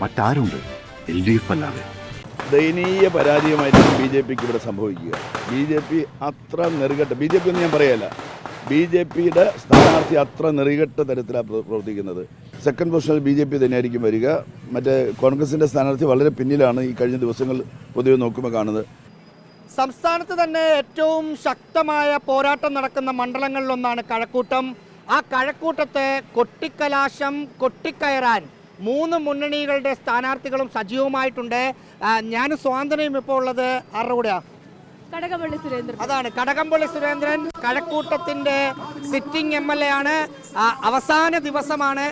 മറ്റാരുണ്ട് LDF അല്ലാതെ? ദയനീയ പരാജയമായിരിക്കും B J പിക്ക് ഇവിടെ സംഭവിക്കുക. ബി ജെ പി അത്ര നെറുകെട്ട, ബി ജെ പി എന്ന് ഞാൻ പറയല്ല, ബി ജെ പിയുടെ സ്ഥാനാർത്ഥി അത്ര നെറുകെട്ട തരത്തിലാണ് പ്രവർത്തിക്കുന്നത്. സെക്കൻഡ് പൊസിഷനിൽ ബി ജെ പി തന്നെയായിരിക്കും വരിക. മറ്റേ കോൺഗ്രസിൻ്റെ സ്ഥാനാർത്ഥി വളരെ പിന്നിലാണ് ഈ കഴിഞ്ഞ ദിവസങ്ങൾ പൊതുവെ നോക്കുമ്പോൾ കാണുന്നത്. സംസ്ഥാനത്ത് തന്നെ ഏറ്റവും ശക്തമായ പോരാട്ടം നടക്കുന്ന മണ്ഡലങ്ങളിലൊന്നാണ് കഴക്കൂട്ടം. ആ കഴക്കൂട്ടത്തെ കൊട്ടിക്കലാശം കൊട്ടിക്കയറാൻ 3 മുന്നണികളുടെ സ്ഥാനാർത്ഥികളും സജീവമായിട്ടുണ്ട്. ഞാൻ സ്വാതന്ത്ര്യം ഇപ്പോൾ ഉള്ളത് ആരുടെ കൂടെയാണ്? കടകംപള്ളി സുരേന്ദ്രൻ. അതാണ് കടകംപള്ളി സുരേന്ദ്രൻ, കഴക്കൂട്ടത്തിന്റെ സിറ്റിംഗ് MLA ആണ്. അവസാന ദിവസമാണ്.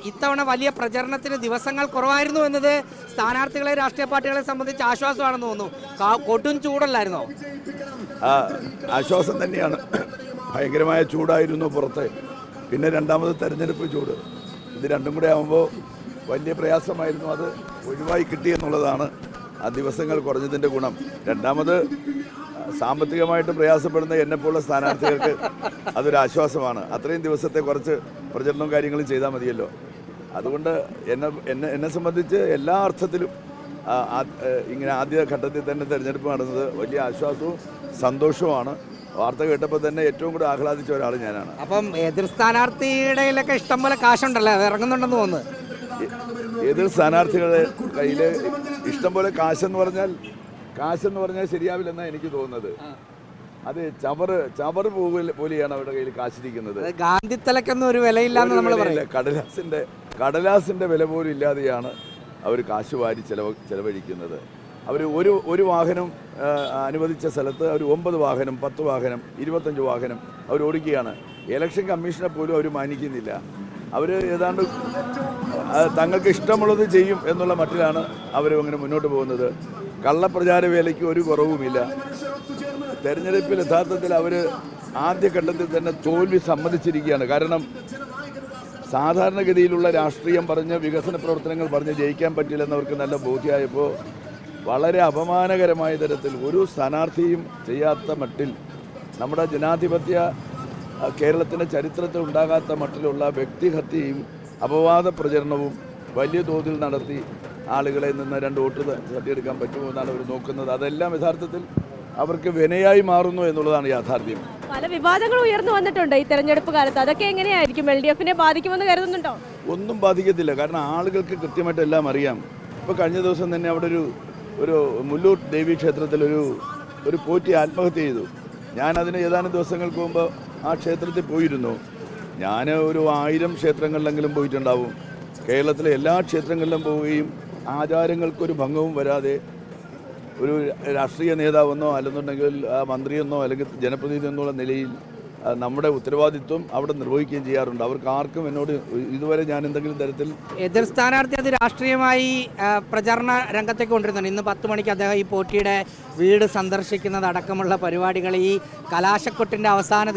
ഇത്തവണ വലിയ പ്രചരണത്തിന് ദിവസങ്ങൾ കുറവായിരുന്നു എന്നത് സ്ഥാനാർത്ഥികളെ രാഷ്ട്രീയ പാർട്ടികളെ സംബന്ധിച്ച് ആശ്വാസമാണെന്ന് തോന്നുന്നു. കൊടും ചൂടല്ലായിരുന്നോ? ആശ്വാസം തന്നെയാണ്. ഭയങ്കരമായ ചൂടായിരുന്നു പുറത്ത്. പിന്നെ രണ്ടാമത് തെരഞ്ഞെടുപ്പ് ചൂട്, ഇത് രണ്ടും കൂടെ ആകുമ്പോൾ വലിയ പ്രയാസമായിരുന്നു. അത് ഒഴിവായി കിട്ടിയെന്നുള്ളതാണ് ആ ദിവസങ്ങൾ കുറഞ്ഞതിൻ്റെ ഗുണം. രണ്ടാമത് സാമ്പത്തികമായിട്ട് പ്രയാസപ്പെടുന്ന എന്നെപ്പോലുള്ള സ്ഥാനാർത്ഥികൾക്ക് അതൊരു ആശ്വാസമാണ്. അത്രയും ദിവസത്തെ കുറച്ച് പ്രചരണവും കാര്യങ്ങളും ചെയ്താൽ മതിയല്ലോ. അതുകൊണ്ട് എന്നെ സംബന്ധിച്ച് എല്ലാ അർത്ഥത്തിലും ഇങ്ങനെ ആദ്യ ഘട്ടത്തിൽ തന്നെ തിരഞ്ഞെടുപ്പ് നടന്നത് വലിയ ആശ്വാസവും സന്തോഷവുമാണ്. വാർത്ത കേട്ടപ്പോൾ തന്നെ ഏറ്റവും കൂടെ ആഹ്ലാദിച്ച ഒരാൾ ഞാനാണ്. അപ്പം എതിർ സ്ഥാനാർത്ഥിയുടെ ഇഷ്ടം പോലെ കാശുണ്ടല്ലേ, അത് ഇറങ്ങുന്നുണ്ടെന്ന് തോന്നുന്നു. എതിർ സ്ഥാനാർത്ഥികളുടെ കയ്യിൽ ഇഷ്ടം പോലെ കാശെന്ന് പറഞ്ഞാൽ ശരിയാവില്ലെന്നാണ് എനിക്ക് തോന്നുന്നത്. അത് ചവറ് പോലെയാണ് അവരുടെ കയ്യിൽ കാശിരിക്കുന്നത്. ഗാന്ധിത്തലക്കൊന്നും ഒരു വിലയില്ലാന്ന് നമ്മൾ പറയില്ല. കടലാസിന്റെ വില പോലും ഇല്ലാതെയാണ് അവർ കാശ് വാരി ചെലവഴിക്കുന്നത്. അവർ ഒരു വാഹനം അനുവദിച്ച സ്ഥലത്ത് അവർ 9 വാഹനം, 10 വാഹനം, 25 വാഹനം അവർ ഓടിക്കുകയാണ്. ഇലക്ഷൻ കമ്മീഷനെ പോലും അവർ മാനിക്കുന്നില്ല. അവർ ഏതാണ്ട് തങ്ങൾക്ക് ഇഷ്ടമുള്ളത് ചെയ്യും എന്നുള്ള മട്ടിലാണ് അവർ അങ്ങനെ മുന്നോട്ട് പോകുന്നത്. കള്ളപ്രചാര വേലയ്ക്ക് ഒരു കുറവുമില്ല. തെരഞ്ഞെടുപ്പിൽ യഥാർത്ഥത്തിൽ അവർ ആദ്യഘട്ടത്തിൽ തന്നെ തോൽവി സമ്മതിച്ചിരിക്കുകയാണ്. കാരണം സാധാരണഗതിയിലുള്ള രാഷ്ട്രീയം പറഞ്ഞ് വികസന പ്രവർത്തനങ്ങൾ പറഞ്ഞ് ജയിക്കാൻ പറ്റില്ലെന്നവർക്ക് നല്ല ബോധ്യമായപ്പോൾ വളരെ അപമാനകരമായ തരത്തിൽ ഒരു സ്ഥാനാർത്ഥിയും ചെയ്യാത്ത മട്ടിൽ, നമ്മുടെ ജനാധിപത്യ കേരളത്തിൻ്റെ ചരിത്രത്തിൽ ഉണ്ടാകാത്ത മട്ടിലുള്ള വ്യക്തിഹത്യയും അപവാദ പ്രചരണവും വലിയ തോതിൽ നടത്തി ആളുകളെ നിന്ന് 2 വോട്ട് തട്ടിയെടുക്കാൻ പറ്റുമോ എന്നാണ് അവർ നോക്കുന്നത്. അതെല്ലാം യഥാർത്ഥത്തിൽ അവർക്ക് വിനയായി മാറുന്നു എന്നുള്ളതാണ് യാഥാർത്ഥ്യം. പല വിവാദങ്ങൾ ഉയർന്നു വന്നിട്ടുണ്ട് ഈ തെരഞ്ഞെടുപ്പ് കാലത്ത്. അതൊക്കെ എങ്ങനെയായിരിക്കും? LDFനെ ബാധിക്കുമെന്ന് കരുതുന്നുണ്ടോ? ഒന്നും ബാധിക്കത്തില്ല. കാരണം ആളുകൾക്ക് കൃത്യമായിട്ട് എല്ലാം അറിയാം. ഇപ്പോൾ കഴിഞ്ഞ ദിവസം തന്നെ അവിടെ ഒരു മുല്ലൂർ ദേവി ക്ഷേത്രത്തിൽ ഒരു പോറ്റി ആത്മഹത്യ ചെയ്തു. ഞാനതിന് ഏതാനും ദിവസങ്ങൾക്ക് മുമ്പ് ആ ക്ഷേത്രത്തിൽ പോയിരുന്നു. ഞാൻ ഒരു 1000 ക്ഷേത്രങ്ങളിലെങ്കിലും പോയിട്ടുണ്ടാവും. കേരളത്തിലെ എല്ലാ ക്ഷേത്രങ്ങളിലും പോവുകയും ആചാരങ്ങൾക്കൊരു ഭംഗവും വരാതെ ഒരു രാഷ്ട്രീയ നേതാവെന്നോ അല്ലെന്നുണ്ടെങ്കിൽ മന്ത്രിയെന്നോ അല്ലെങ്കിൽ ജനപ്രതിനിധി എന്നുള്ള നിലയിൽ നമ്മുടെ ഉത്തരവാദിത്വം അവിടെ നിർവഹിക്കുകയും ചെയ്യാറുണ്ട്. അവർക്ക് ആർക്കും എന്നോട് ഇതുവരെ ഞാൻ എന്തെങ്കിലും തരത്തിൽ എതിർ സ്ഥാനാർത്ഥി അത് രാഷ്ട്രീയമായി പ്രചാരണ രംഗത്തേക്ക് കൊണ്ടിരുന്നുണ്ട്. ഇന്ന് 10 മണിക്ക് അദ്ദേഹം ഈ പോറ്റിയുടെ വീട് സന്ദർശിക്കുന്നതടക്കമുള്ള പരിപാടികൾ ഈ കലാശക്കൊട്ടിൻ്റെ അവസാന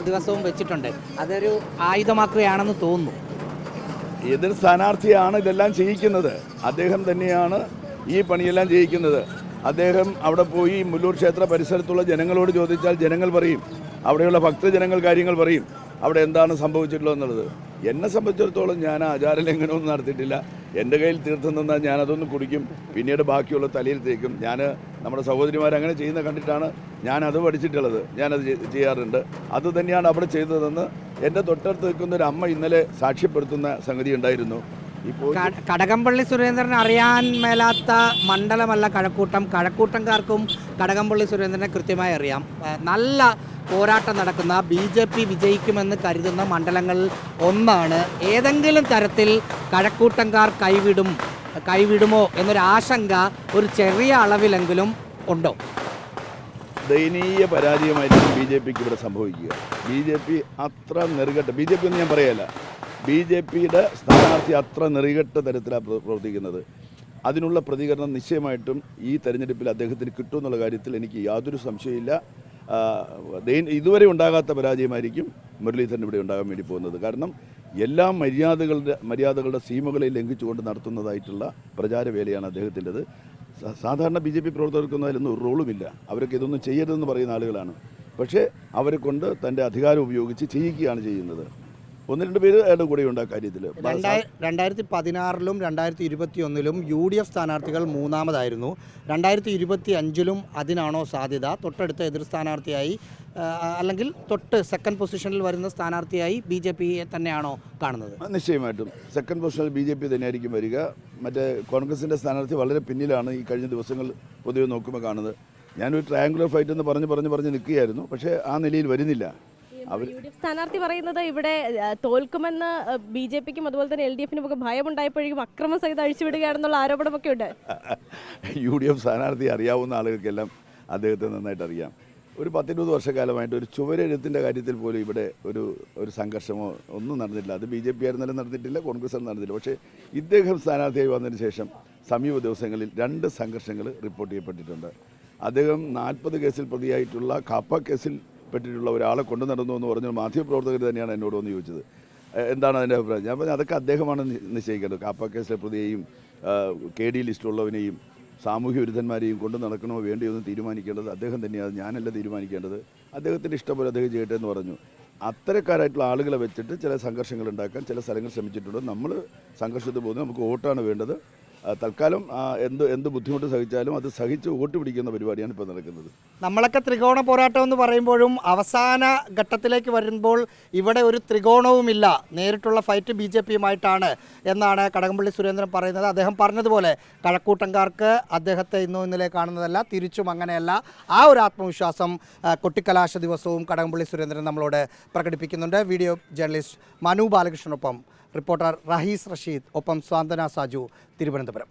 ദിവസവും വെച്ചിട്ടുണ്ട്. അതൊരു ആയുധമാക്കുകയാണെന്ന് തോന്നുന്നു. എതിർ സ്ഥാനാർത്ഥിയാണ് ഇതെല്ലാം ചെയ്യിക്കുന്നത്. അദ്ദേഹം തന്നെയാണ് ഈ പണിയെല്ലാം ചെയ്യിക്കുന്നത്. അദ്ദേഹം അവിടെ പോയി മുല്ലൂർ ക്ഷേത്ര പരിസരത്തുള്ള ജനങ്ങളോട് ചോദിച്ചാൽ ജനങ്ങൾ പറയും, അവിടെയുള്ള ഭക്തജനങ്ങൾ കാര്യങ്ങൾ പറയും അവിടെ എന്താണ് സംഭവിച്ചിട്ടുള്ളത് എന്നുള്ളത്. എന്നെ സംബന്ധിച്ചിടത്തോളം ഞാൻ ആചാരലംഘനമൊന്നും നടത്തിയിട്ടില്ല. എൻ്റെ കയ്യിൽ തീർത്ഥം തന്നാൽ ഞാനതൊന്ന് കുടിക്കും, പിന്നീട് ബാക്കിയുള്ള തലയിൽ തേക്കും. നമ്മുടെ സഹോദരിമാരങ്ങനെ ചെയ്യുന്ന കണ്ടിട്ടാണ് ഞാനത് പഠിച്ചിട്ടുള്ളത്. ഞാനത് ചെയ്യാറുണ്ട്. അതുതന്നെയാണ് അവിടെ ചെയ്തതെന്ന് എൻ്റെ തൊട്ടടുത്ത് നിൽക്കുന്ന ഒരു അമ്മ ഇന്നലെ സാക്ഷ്യപ്പെടുത്തുന്ന സംഗതി ഉണ്ടായിരുന്നു. കടകംപള്ളി സുരേന്ദ്രൻ അറിയാൻ മേലാത്ത മണ്ഡലമല്ല കഴക്കൂട്ടം. കഴക്കൂട്ടംകാർക്കും കടകംപള്ളി സുരേന്ദ്രനെ കൃത്യമായി അറിയാം. നല്ല പോരാട്ടം നടക്കുന്ന BJP വിജയിക്കുമെന്ന് കരുതുന്ന മണ്ഡലങ്ങളിൽ ഒന്നാണ്. ഏതെങ്കിലും തരത്തിൽ കഴക്കൂട്ടംകാർ കൈവിടുമോ എന്നൊരു ആശങ്ക ഒരു ചെറിയ അളവിലെങ്കിലും ഉണ്ടോ? ദയനീയ പരാജയമായിരിക്കും BJPക്ക് ഇവിടെ സംഭവിക്കുക. BJP അത്ര നെറുകെട്ട, BJP എന്ന് ഞാൻ പറയല്ല, BJPയുടെ സ്ഥാനാർത്ഥി അത്ര നെറുകെട്ട തരത്തിലാണ് പ്രവർത്തിക്കുന്നത്. അതിനുള്ള പ്രതികരണം നിശ്ചയമായിട്ടും ഈ തെരഞ്ഞെടുപ്പിൽ അദ്ദേഹത്തിന് കിട്ടുമെന്നുള്ള കാര്യത്തിൽ എനിക്ക് യാതൊരു സംശയമില്ല. ഇതുവരെ ഉണ്ടാകാത്ത പരാജയമായിരിക്കും മുരളീധരൻ ഇവിടെ ഉണ്ടാകാൻ വേണ്ടി പോകുന്നത്. കാരണം എല്ലാ മര്യാദകളുടെ സീമകളെ ലംഘിച്ചുകൊണ്ട് നടത്തുന്നതായിട്ടുള്ള പ്രചാരവേലയാണ് അദ്ദേഹത്തിൻ്റെത്. സാധാരണ BJP പ്രവർത്തകർക്കൊന്നും അതിലൊന്നും ഒരു റോളുമില്ല. അവരൊക്കെ ഇതൊന്നും ചെയ്യരുതെന്ന് പറയുന്ന ആളുകളാണ്. പക്ഷേ അവരെ കൊണ്ട് തൻ്റെ അധികാരം ഉപയോഗിച്ച് ചെയ്യിക്കുകയാണ് ചെയ്യുന്നത്. ഒന്ന് രണ്ട് പേര് അയാളുടെ കൂടെയുണ്ട് ആ കാര്യത്തിൽ. 2016-ലും 2021-ലും UDF സ്ഥാനാർത്ഥികൾ മൂന്നാമതായിരുന്നു. 2025-ലും അതിനാണോ സാധ്യത? തൊട്ടടുത്ത എതിർ സ്ഥാനാർത്ഥിയായി അല്ലെങ്കിൽ തൊട്ട് സെക്കൻഡ് പൊസിഷനിൽ വരുന്ന സ്ഥാനാർത്ഥിയായി BJPയെ തന്നെയാണോ കാണുന്നത്? നിശ്ചയമായിട്ടും സെക്കൻഡ് പൊസിഷനിൽ BJP തന്നെയായിരിക്കും വരിക. മറ്റേ കോൺഗ്രസിൻ്റെ സ്ഥാനാർത്ഥി വളരെ പിന്നിലാണ് ഈ കഴിഞ്ഞ ദിവസങ്ങൾ പൊതുവെ നോക്കുമ്പോൾ കാണുന്നത്. ഞാനൊരു ട്രയാങ്കുലർ ഫൈറ്റ് എന്ന് പറഞ്ഞ് നിൽക്കുകയായിരുന്നു. പക്ഷേ ആ നിലയിൽ വരുന്നില്ല. UDF സ്ഥാനാർത്ഥി പറയുന്നത് ഇവിടെ തോൽക്കുമെന്ന് BJPക്കും അതുപോലെ തന്നെ LDFനും ഒക്കെ ഭയമുണ്ടായപ്പോഴേക്കും അക്രമ സഹിതം അഴിച്ചുവിടുകയാണെന്നുള്ള ആരോപണമൊക്കെ ഉണ്ട്. UDF സ്ഥാനാർത്ഥി അറിയാവുന്ന ആളുകൾക്കെല്ലാം അദ്ദേഹത്തെ നന്നായിട്ട് അറിയാം. ഒരു 10-20 വർഷക്കാലമായിട്ട് ഒരു ചുവരെഴുത്തിൻ്റെ കാര്യത്തിൽ പോലും ഇവിടെ ഒരു സംഘർഷമോ ഒന്നും നടന്നിട്ടില്ല. അത് BJP ആയിരുന്നാലും നടന്നിട്ടില്ല, കോൺഗ്രസ് നടന്നിട്ടില്ല. പക്ഷേ ഇദ്ദേഹം സ്ഥാനാർത്ഥിയായി വന്നതിന് ശേഷം സമീപ ദിവസങ്ങളിൽ 2 സംഘർഷങ്ങൾ റിപ്പോർട്ട് ചെയ്യപ്പെട്ടിട്ടുണ്ട്. അദ്ദേഹം 40 കേസിൽ പ്രതിയായിട്ടുള്ള കാപ്പ കേസിൽ പെട്ടിട്ടുള്ള ഒരാളെ കൊണ്ടു നടന്നു എന്ന് പറഞ്ഞ മാധ്യമപ്രവർത്തകർ തന്നെയാണ് എന്നോട് വന്ന് ചോദിച്ചത്. എന്താണ് അതിൻ്റെ അഭിപ്രായം? ഞാൻ പറഞ്ഞു അതൊക്കെ അദ്ദേഹമാണ് നിശ്ചയിക്കേണ്ടത്. കാപ്പ കേസിലെ പ്രതിയെയും KD ലിസ്റ്റുള്ളവനെയും സാമൂഹ്യ വിരുദ്ധന്മാരെയും കൊണ്ട് നടക്കണമോ വേണ്ടിയോ എന്ന് തീരുമാനിക്കേണ്ടത് അദ്ദേഹം തന്നെയാണ്, ഞാനല്ല തീരുമാനിക്കേണ്ടത്. അദ്ദേഹത്തിൻ്റെ ഇഷ്ടം പോലെ അദ്ദേഹം ചെയ്യട്ടെ എന്ന് പറഞ്ഞു. അത്തരക്കാരായിട്ടുള്ള ആളുകളെ വെച്ചിട്ട് ചില സംഘർഷങ്ങൾ ഉണ്ടാക്കാൻ ചില സ്ഥലങ്ങൾ ശ്രമിച്ചിട്ടുണ്ട്. നമ്മൾ സംഘർഷത്തിൽ പോകുന്നത് നമുക്ക് വോട്ടാണ് വേണ്ടത്. തൽക്കാലം എന്ത് ബുദ്ധിമുട്ട് സഹിച്ചാലും അത് സഹിച്ച് വോട്ട് പിടിക്കുന്ന പരിപാടിയാണ് ഇപ്പോൾ നടക്കുന്നത്. നമ്മളൊക്കെ ത്രികോണ പോരാട്ടം എന്ന് പറയുമ്പോഴും അവസാന ഘട്ടത്തിലേക്ക് വരുമ്പോൾ ഇവിടെ ഒരു ത്രികോണവുമില്ല, നേരിട്ടുള്ള ഫൈറ്റ് BJPയുമായിട്ടാണ് എന്നാണ് കടകംപള്ളി സുരേന്ദ്രൻ പറയുന്നത്. അദ്ദേഹം പറഞ്ഞതുപോലെ കഴക്കൂട്ടംകാർക്ക് അദ്ദേഹത്തെ ഇന്നലെ കാണുന്നതല്ല, തിരിച്ചും അങ്ങനെയല്ല. ആ ഒരു ആത്മവിശ്വാസം കൊട്ടിക്കലാശ ദിവസവും കടകംപള്ളി സുരേന്ദ്രൻ നമ്മളോട് പ്രകടിപ്പിക്കുന്നുണ്ട്. വീഡിയോ ജേർണലിസ്റ്റ് മനു ബാലകൃഷ്ണനൊപ്പം റിപ്പോർട്ടർ റഹീസ് റഷീദ്, ഒപ്പം സ്വാന്തന സാജു, തിരുവനന്തപുരം.